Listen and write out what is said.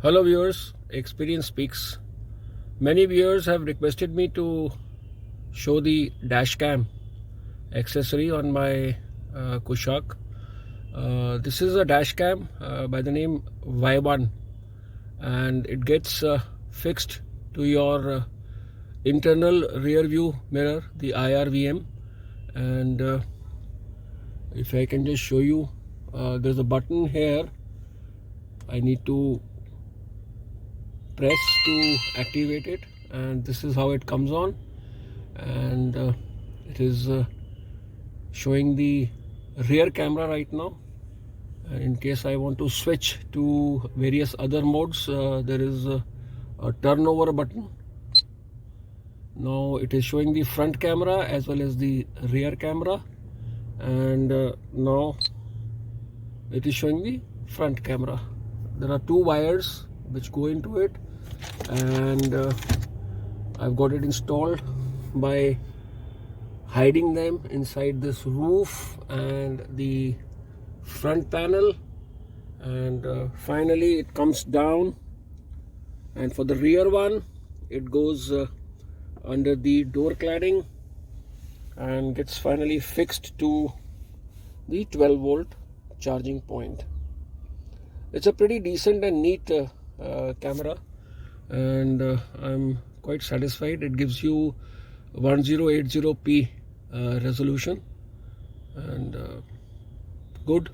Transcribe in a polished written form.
Hello viewers, Experience Speaks. Many viewers have requested me to show the dashcam accessory on my kushaq. This is a dashcam by the name Y1, and it gets fixed to your internal rear view mirror, the IVRM. And if I can just show you, there's a button here. I need to press to activate it, and this is how it comes on. And it is showing the rear camera right now. In case I want to switch to various other modes, there is a turnover button. Now it is showing the front camera as well as the rear camera, and now it is showing the front camera. There are two wires which go into it, and I've got it installed by hiding them inside this roof and the front panel, and finally it comes down. And for the rear one, it goes under the door cladding and gets finally fixed to the 12-volt charging point. It's a pretty decent and neat camera, and I'm quite satisfied. It gives you 1080p resolution, and good.